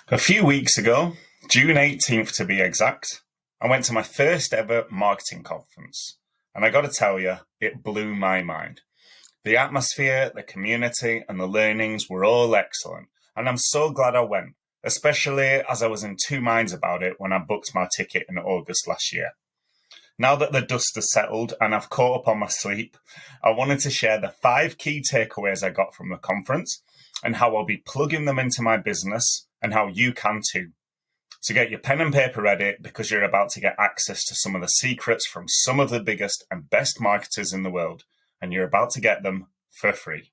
A few weeks ago, June 18th to be exact, I went to my first ever marketing conference. And I got to tell you, it blew my mind. The atmosphere, the community, and the learnings were all excellent. And I'm so glad I went, especially as I was in two minds about it when I booked my ticket in August last year. Now that the dust has settled and I've caught up on my sleep, I wanted to share the 5 key takeaways I got from the conference and how I'll be plugging them into my business and how you can too. So get your pen and paper ready because you're about to get access to some of the secrets from some of the biggest and best marketers in the world, and you're about to get them for free.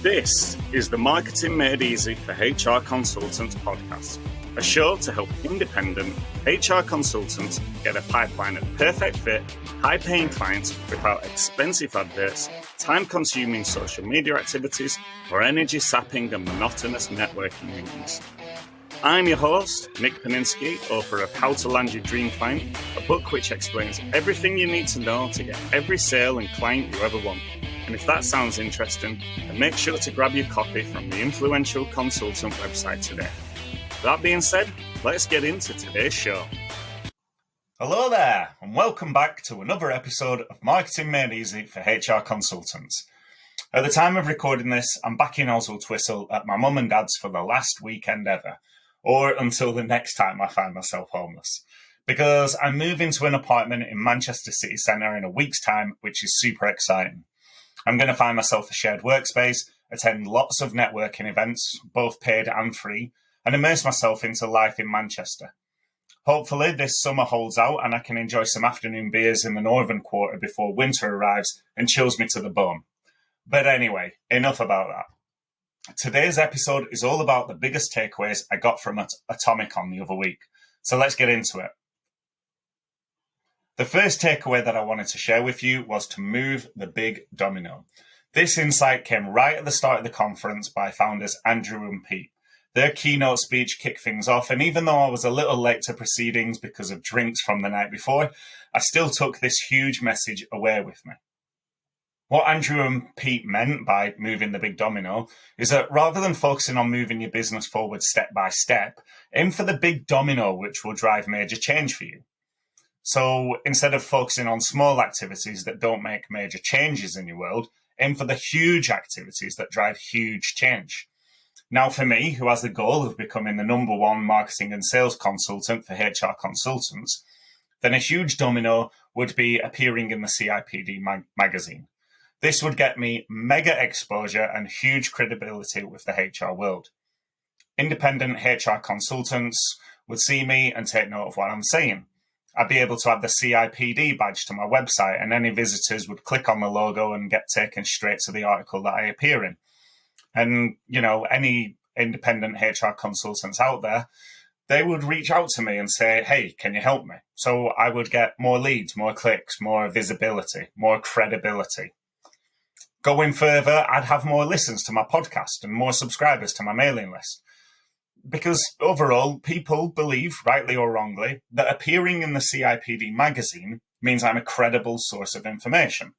This is the Marketing Made Easy for HR Consultants podcast, a show to help independent HR consultants get a pipeline of perfect fit, high-paying clients without expensive adverts, time-consuming social media activities, or energy-sapping and monotonous networking meetings. I'm your host, Mick Peninsky, author of How to Land Your Dream Client, a book which explains everything you need to know to get every sale and client you ever want. And if that sounds interesting, then make sure to grab your copy from the influential consultant website today. That being said, let's get into today's show. Hello there, and welcome back to another episode of Marketing Made Easy for HR Consultants. At the time of recording this, I'm back in Oswald Twistle at my mum and dad's for the last weekend ever, or until the next time I find myself homeless, because I'm moving to an apartment in Manchester city centre in a week's time, which is super exciting. I'm going to find myself a shared workspace, attend lots of networking events, both paid and free, and immerse myself into life in Manchester. Hopefully this summer holds out and I can enjoy some afternoon beers in the northern quarter before winter arrives and chills me to the bone. But anyway, enough about that. Today's episode is all about the biggest takeaways I got from Atomicon the other week. So let's get into it. The first takeaway that I wanted to share with you was to move the Big Domino. This insight came right at the start of the conference by founders Andrew and Pete. Their keynote speech kicked things off, and even though I was a little late to proceedings because of drinks from the night before, I still took this huge message away with me. What Andrew and Pete meant by moving the big domino is that rather than focusing on moving your business forward step by step, aim for the big domino which will drive major change for you. So instead of focusing on small activities that don't make major changes in your world, aim for the huge activities that drive huge change. Now for me, who has the goal of becoming the #1 marketing and sales consultant for HR consultants, then a huge domino would be appearing in the CIPD magazine. This would get me mega exposure and huge credibility with the HR world. Independent HR consultants would see me and take note of what I'm saying. I'd be able to add the CIPD badge to my website, and any visitors would click on the logo and get taken straight to the article that I appear in. And, any independent HR consultants out there, they would reach out to me and say, hey, can you help me? So I would get more leads, more clicks, more visibility, more credibility. Going further, I'd have more listens to my podcast and more subscribers to my mailing list. Because overall, people believe, rightly or wrongly, that appearing in the CIPD magazine means I'm a credible source of information.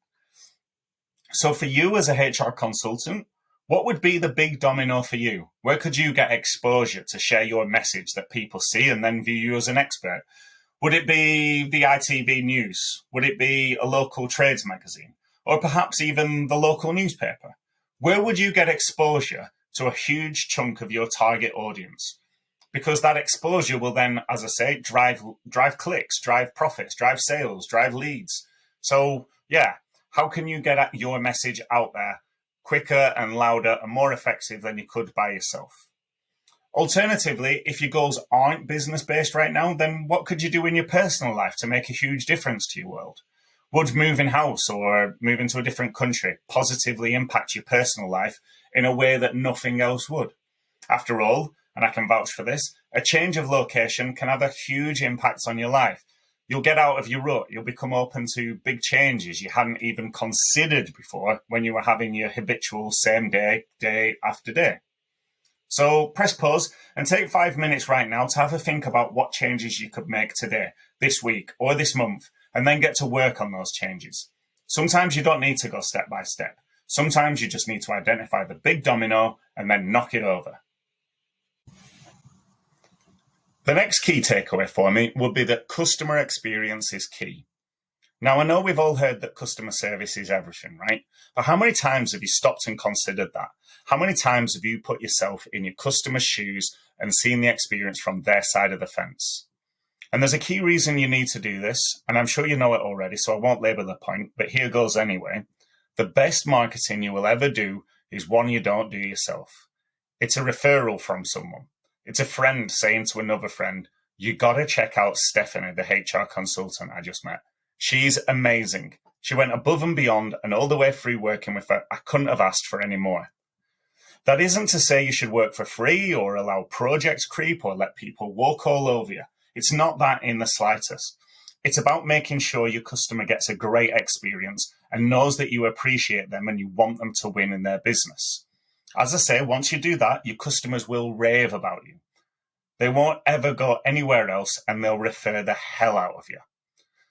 So for you as a HR consultant, what would be the big domino for you? Where could you get exposure to share your message that people see and then view you as an expert? Would it be the ITV News? Would it be a local trades magazine? Or perhaps even the local newspaper? Where would you get exposure to a huge chunk of your target audience? Because that exposure will then, as I say, drive clicks, drive profits, drive sales, drive leads. So yeah, how can you get your message out there quicker and louder and more effective than you could by yourself? Alternatively, if your goals aren't business-based right now, then what could you do in your personal life to make a huge difference to your world? Would moving house or moving to a different country positively impact your personal life in a way that nothing else would? After all, and I can vouch for this, a change of location can have a huge impact on your life. You'll get out of your rut. You'll become open to big changes you hadn't even considered before when you were having your habitual same day after day. So press pause and take 5 minutes right now to have a think about what changes you could make today, this week, or this month, and then get to work on those changes. Sometimes you don't need to go step by step. Sometimes you just need to identify the big domino and then knock it over. The next key takeaway for me would be that customer experience is key. Now, I know we've all heard that customer service is everything, right? But how many times have you stopped and considered that? How many times have you put yourself in your customer's shoes and seen the experience from their side of the fence? And there's a key reason you need to do this, and I'm sure you know it already, so I won't labor the point, but here goes anyway. The best marketing you will ever do is one you don't do yourself. It's a referral from someone. It's a friend saying to another friend, you got to check out Stephanie, the HR consultant I just met. She's amazing. She went above and beyond, and all the way through working with her, I couldn't have asked for any more. That isn't to say you should work for free or allow projects creep or let people walk all over you. It's not that in the slightest. It's about making sure your customer gets a great experience and knows that you appreciate them and you want them to win in their business. As I say, once you do that, your customers will rave about you. They won't ever go anywhere else and they'll refer the hell out of you.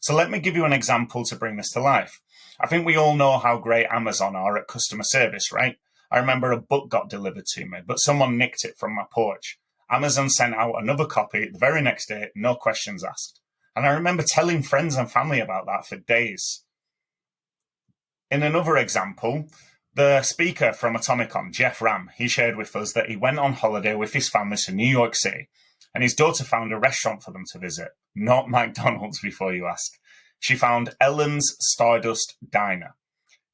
So let me give you an example to bring this to life. I think we all know how great Amazon are at customer service, right? I remember a book got delivered to me, but someone nicked it from my porch. Amazon sent out another copy the very next day, no questions asked. And I remember telling friends and family about that for days. In another example, the speaker from Atomicon, Jeff Ram, he shared with us that he went on holiday with his family to New York City, and his daughter found a restaurant for them to visit. Not McDonald's, before you ask. She found Ellen's Stardust Diner.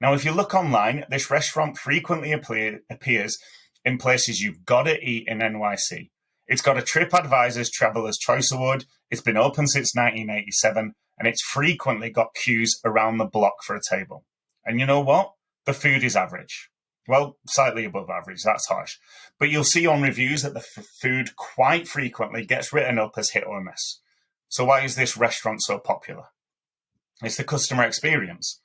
Now, if you look online, this restaurant frequently appears in places you've got to eat in NYC. It's got a TripAdvisor's Traveler's Choice Award. It's been open since 1987, and it's frequently got queues around the block for a table. And you know what? The food is average. Well, slightly above average, that's harsh. But you'll see on reviews that the food quite frequently gets written up as hit or miss. So why is this restaurant so popular? It's the customer experience.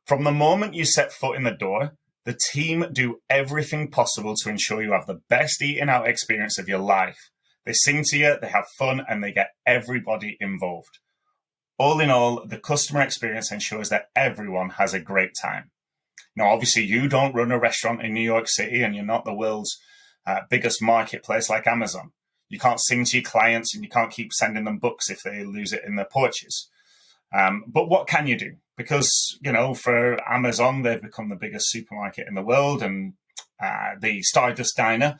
From the moment you set foot in the door, the team do everything possible to ensure you have the best eating out experience of your life. They sing to you, they have fun, and they get everybody involved. All in all, the customer experience ensures that everyone has a great time. Now, obviously, you don't run a restaurant in New York City, and you're not the world's biggest marketplace like Amazon. You can't sing to your clients, and you can't keep sending them books if they lose it in their porches. But what can you do? Because, you know, for Amazon, they've become the biggest supermarket in the world, and the Stardust Diner,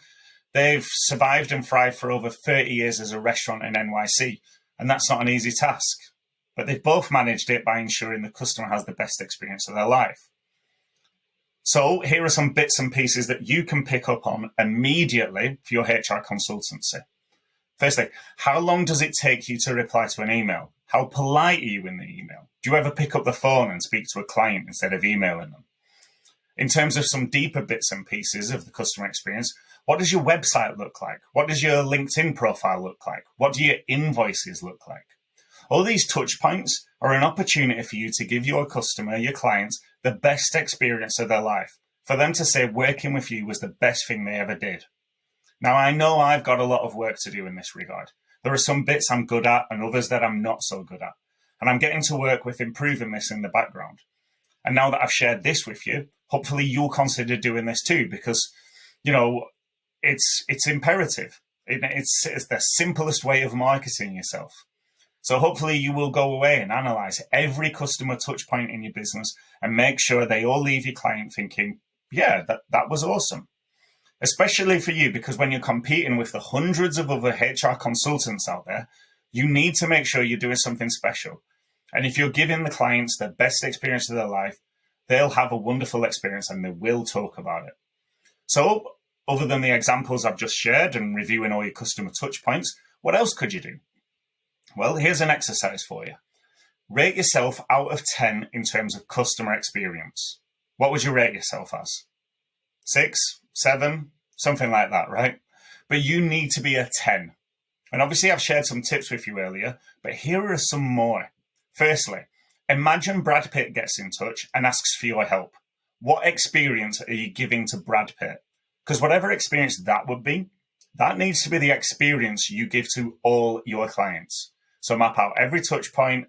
they've survived and thrived for over 30 years as a restaurant in NYC, and that's not an easy task. But they've both managed it by ensuring the customer has the best experience of their life. So here are some bits and pieces that you can pick up on immediately for your HR consultancy. Firstly, how long does it take you to reply to an email? How polite are you in the email? Do you ever pick up the phone and speak to a client instead of emailing them? In terms of some deeper bits and pieces of the customer experience, what does your website look like? What does your LinkedIn profile look like? What do your invoices look like? All these touch points are an opportunity for you to give your customer, your clients, the best experience of their life, for them to say working with you was the best thing they ever did. Now, I know I've got a lot of work to do in this regard. There are some bits I'm good at and others that I'm not so good at. And I'm getting to work with improving this in the background. And now that I've shared this with you, hopefully you'll consider doing this too, because, you know, it's imperative. It's the simplest way of marketing yourself. So hopefully you will go away and analyze every customer touch point in your business and make sure they all leave your client thinking, yeah, that was awesome. Especially for you, because when you're competing with the hundreds of other HR consultants out there, you need to make sure you're doing something special. And if you're giving the clients the best experience of their life, they'll have a wonderful experience and they will talk about it. So other than the examples I've just shared and reviewing all your customer touch points, what else could you do? Well, here's an exercise for you. Rate yourself out of 10 in terms of customer experience. What would you rate yourself as? 6, 7, something like that, right? But you need to be a 10. And obviously I've shared some tips with you earlier, but here are some more. Firstly, imagine Brad Pitt gets in touch and asks for your help. What experience are you giving to Brad Pitt? Because whatever experience that would be, that needs to be the experience you give to all your clients. So map out every touch point,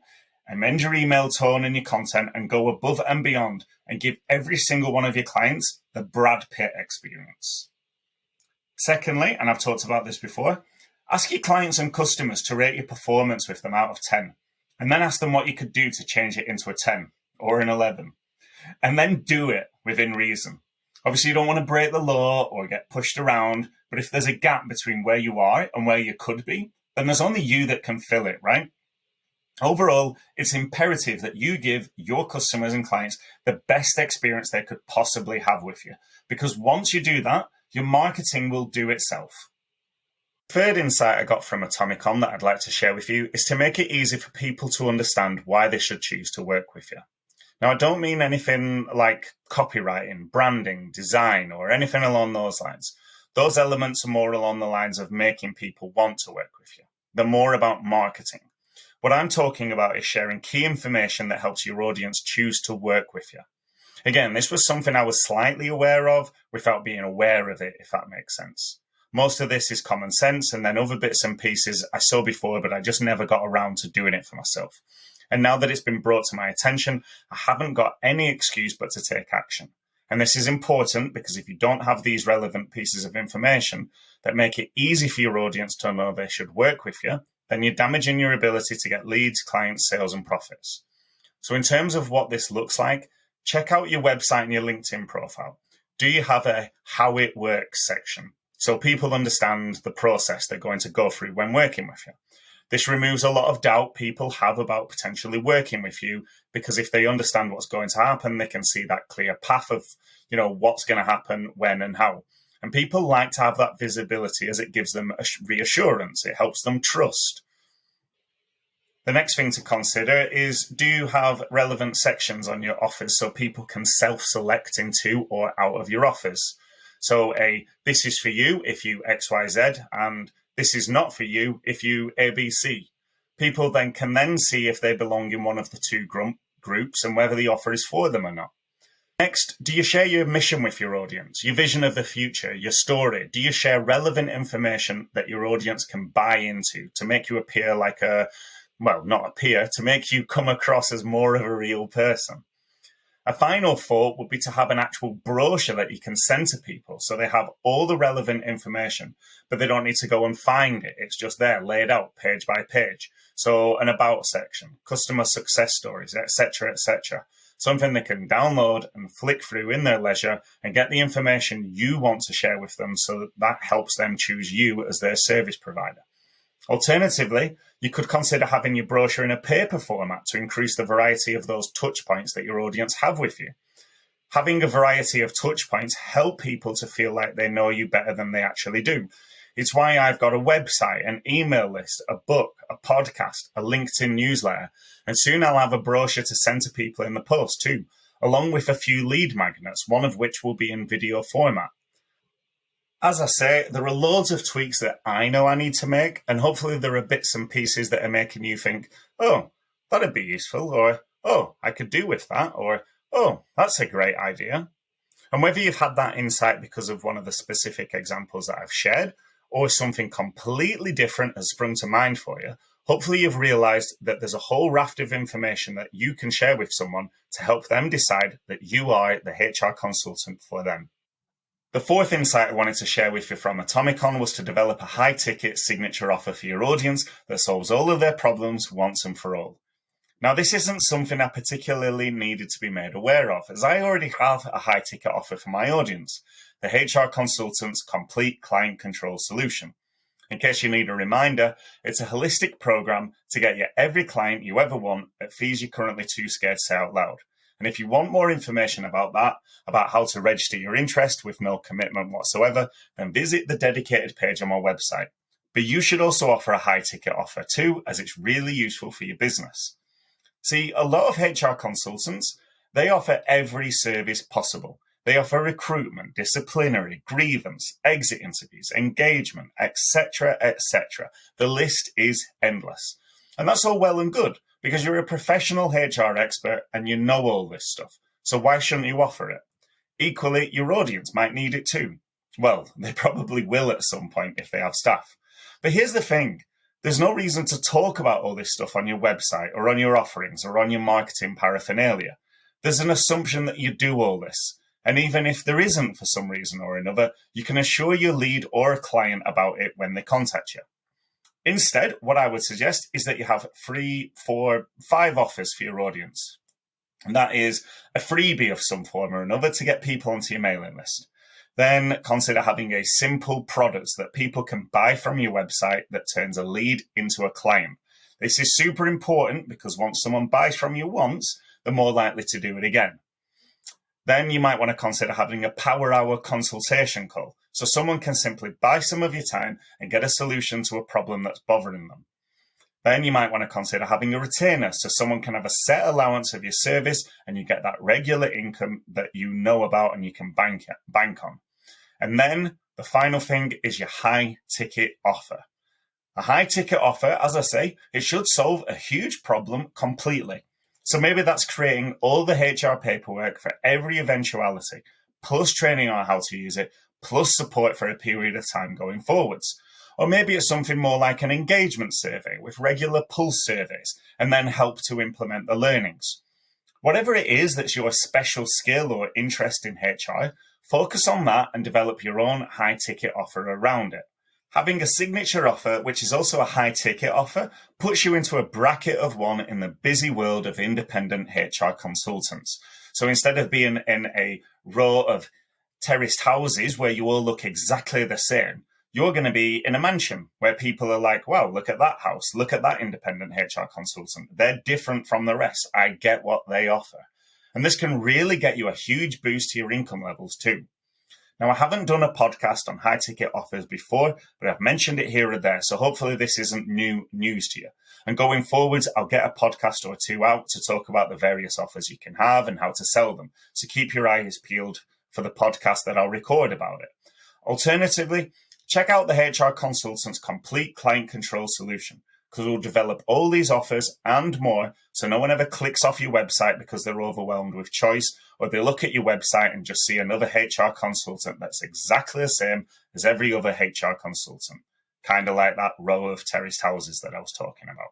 amend your email tone and your content, and go above and beyond and give every single one of your clients the Brad Pitt experience. Secondly, and I've talked about this before, Ask your clients and customers to rate your performance with them out of 10, and then ask them what you could do to change it into a 10 or an 11. And then do it within reason. Obviously, you don't want to break the law or get pushed around, but if there's a gap between where you are and where you could be, then there's only you that can fill it, right? Overall, it's imperative that you give your customers and clients the best experience they could possibly have with you, because once you do that, your marketing will do itself. Third insight I got from Atomicon that I'd like to share with you is to make it easy for people to understand why they should choose to work with you. Now, I don't mean anything like copywriting, branding, design, or anything along those lines. Those elements are more along the lines of making people want to work with you. They're more about marketing. What I'm talking about is sharing key information that helps your audience choose to work with you. Again, this was something I was slightly aware of without being aware of it, if that makes sense. Most of this is common sense, and then other bits and pieces I saw before, but I just never got around to doing it for myself. And now that it's been brought to my attention, I haven't got any excuse but to take action. And this is important because if you don't have these relevant pieces of information that make it easy for your audience to know they should work with you, then you're damaging your ability to get leads, clients, sales, and profits. So in terms of what this looks like, check out your website and your LinkedIn profile. Do you have a how it works section? So people understand the process they're going to go through when working with you. This removes a lot of doubt people have about potentially working with you, because if they understand what's going to happen, they can see that clear path of, what's going to happen, when and how. And people like to have that visibility as it gives them a reassurance. It helps them trust. The next thing to consider is, do you have relevant sections on your offers so people can self-select into or out of your offers? So this is for you if you XYZ, and this is not for you if you ABC. People can then see if they belong in one of the two groups and whether the offer is for them or not. Next, do you share your mission with your audience, your vision of the future, your story? Do you share relevant information that your audience can buy into to make you appear like to make you come across as more of a real person? A final thought would be to have an actual brochure that you can send to people so they have all the relevant information, but they don't need to go and find it. It's just there, laid out page by page. So an about section, customer success stories, etc., etc. Something they can download and flick through in their leisure and get the information you want to share with them, so that helps them choose you as their service provider. Alternatively, you could consider having your brochure in a paper format to increase the variety of those touch points that your audience have with you. Having a variety of touch points help people to feel like they know you better than they actually do. It's why I've got a website, an email list, a book, a podcast, a LinkedIn newsletter, and soon I'll have a brochure to send to people in the post too, along with a few lead magnets, one of which will be in video format. As I say, there are loads of tweaks that I know I need to make, and hopefully there are bits and pieces that are making you think, oh, that'd be useful, or, oh, I could do with that, or, oh, that's a great idea. And whether you've had that insight because of one of the specific examples that I've shared, or something completely different has sprung to mind for you, hopefully you've realized that there's a whole raft of information that you can share with someone to help them decide that you are the HR consultant for them. The fourth insight I wanted to share with you from Atomicon was to develop a high-ticket signature offer for your audience that solves all of their problems once and for all. Now, this isn't something I particularly needed to be made aware of, as I already have a high-ticket offer for my audience, the HR Consultant's Complete Client Control Solution. In case you need a reminder, it's a holistic program to get you every client you ever want at fees you're currently too scared to say out loud. And if you want more information about that, about how to register your interest with no commitment whatsoever, then visit the dedicated page on my website. But you should also offer a high-ticket offer too, as it's really useful for your business. See, a lot of HR consultants, they offer every service possible. They offer recruitment, disciplinary, grievance, exit interviews, engagement, etc., etc. The list is endless. And that's all well and good, because you're a professional HR expert and you know all this stuff. So why shouldn't you offer it? Equally, your audience might need it too. Well, they probably will at some point if they have staff. But here's the thing. There's no reason to talk about all this stuff on your website or on your offerings or on your marketing paraphernalia. There's an assumption that you do all this. And even if there isn't for some reason or another, you can assure your lead or a client about it when they contact you. Instead, what I would suggest is that you have 3, 4, 5 offers for your audience. And that is a freebie of some form or another to get people onto your mailing list. Then consider having a simple product that people can buy from your website that turns a lead into a client. This is super important because once someone buys from you once, they're more likely to do it again. Then you might want to consider having a power hour consultation call, so someone can simply buy some of your time and get a solution to a problem that's bothering them. Then you might want to consider having a retainer, so someone can have a set allowance of your service and you get that regular income that you know about and you can bank on. And then the final thing is your high ticket offer. A high ticket offer, as I say, it should solve a huge problem completely. So maybe that's creating all the HR paperwork for every eventuality, plus training on how to use it, plus support for a period of time going forwards. Or maybe it's something more like an engagement survey with regular pulse surveys and then help to implement the learnings. Whatever it is that's your special skill or interest in HR, focus on that and develop your own high ticket offer around it. Having a signature offer, which is also a high ticket offer, puts you into a bracket of one in the busy world of independent HR consultants. So instead of being in a row of terraced houses where you all look exactly the same, you're going to be in a mansion where people are like, wow, look at that house. Look at that independent HR consultant. They're different from the rest. I get what they offer. And this can really get you a huge boost to your income levels too. Now, I haven't done a podcast on high ticket offers before, but I've mentioned it here or there. So hopefully this isn't new news to you. And going forwards, I'll get a podcast or two out to talk about the various offers you can have and how to sell them. So keep your eyes peeled for the podcast that I'll record about it. Alternatively, check out the HR Consultant's complete client control solution, because we'll develop all these offers and more so no one ever clicks off your website because they're overwhelmed with choice, or they look at your website and just see another HR consultant that's exactly the same as every other HR consultant. Kind of like that row of terraced houses that I was talking about.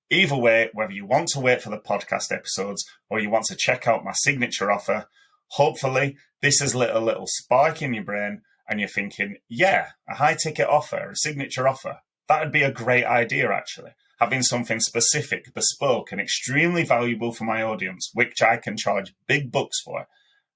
Either way, whether you want to wait for the podcast episodes or you want to check out my signature offer, hopefully this has lit a little spark in your brain and you're thinking, yeah, a high ticket offer, a signature offer, that would be a great idea actually. Having something specific, bespoke and extremely valuable for my audience, which I can charge big bucks for.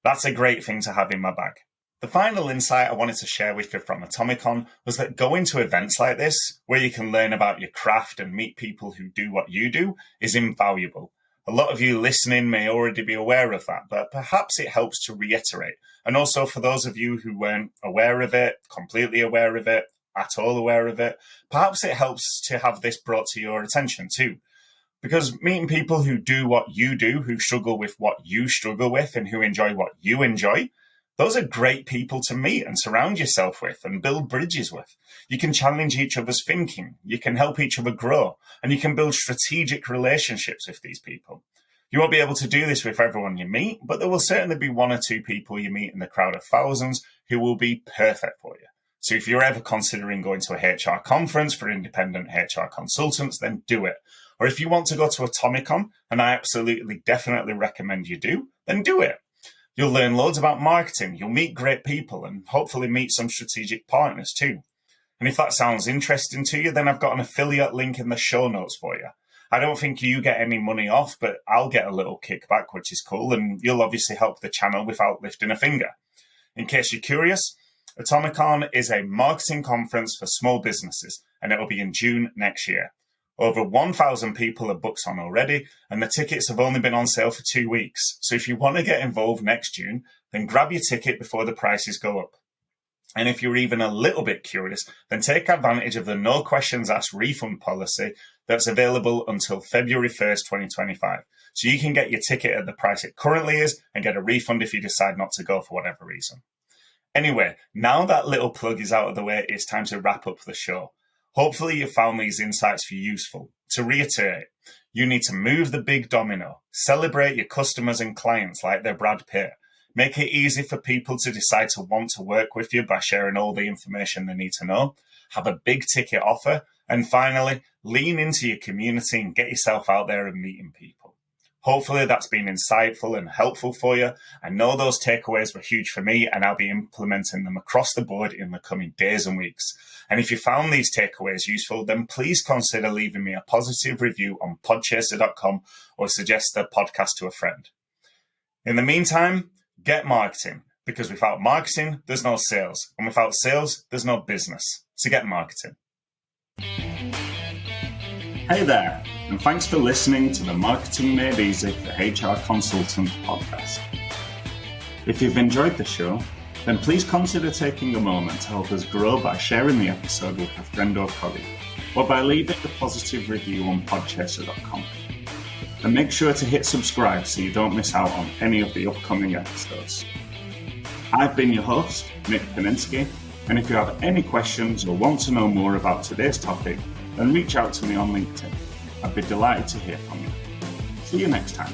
That's a great thing to have in my bag. The final insight I wanted to share with you from Atomicon was that going to events like this, where you can learn about your craft and meet people who do what you do, is invaluable. A lot of you listening may already be aware of that, but perhaps it helps to reiterate. And also for those of you who weren't aware of it, completely aware of it, at all aware of it, perhaps it helps to have this brought to your attention too. Because meeting people who do what you do, who struggle with what you struggle with, and who enjoy what you enjoy, those are great people to meet and surround yourself with and build bridges with. You can challenge each other's thinking, you can help each other grow, and you can build strategic relationships with these people. You won't be able to do this with everyone you meet, but there will certainly be 1 or 2 people you meet in the crowd of thousands who will be perfect for you. So if you're ever considering going to a HR conference for independent HR consultants, then do it. Or if you want to go to Atomicon, and I absolutely definitely recommend you do, then do it. You'll learn loads about marketing, you'll meet great people, and hopefully meet some strategic partners too. And if that sounds interesting to you, then I've got an affiliate link in the show notes for you. I don't think you get any money off, but I'll get a little kickback, which is cool, and you'll obviously help the channel without lifting a finger. In case you're curious, Atomicon is a marketing conference for small businesses, and it will be in June next year. Over 1,000 people are booked on already, and the tickets have only been on sale for 2 weeks. So if you want to get involved next June, then grab your ticket before the prices go up. And if you're even a little bit curious, then take advantage of the no questions asked refund policy that's available until February 1st, 2025. So you can get your ticket at the price it currently is and get a refund if you decide not to go for whatever reason. Anyway, now that little plug is out of the way, it's time to wrap up the show. Hopefully you found these insights for you useful. To reiterate, you need to move the big domino, celebrate your customers and clients like they're Brad Pitt, make it easy for people to decide to want to work with you by sharing all the information they need to know, have a big ticket offer, and finally, lean into your community and get yourself out there and meeting people. Hopefully that's been insightful and helpful for you. I know those takeaways were huge for me, and I'll be implementing them across the board in the coming days and weeks. And if you found these takeaways useful, then please consider leaving me a positive review on podchaser.com or suggest the podcast to a friend. In the meantime, get marketing, because without marketing, there's no sales. And without sales, there's no business. So get marketing. Hey there, and thanks for listening to the Marketing Made Easy for HR Consultant podcast. If you've enjoyed the show, then please consider taking a moment to help us grow by sharing the episode with a friend or colleague, or by leaving a positive review on podchaser.com. And make sure to hit subscribe so you don't miss out on any of the upcoming episodes. I've been your host, Mick Peninsky, and if you have any questions or want to know more about today's topic, then reach out to me on LinkedIn. I'd be delighted to hear from you. See you next time.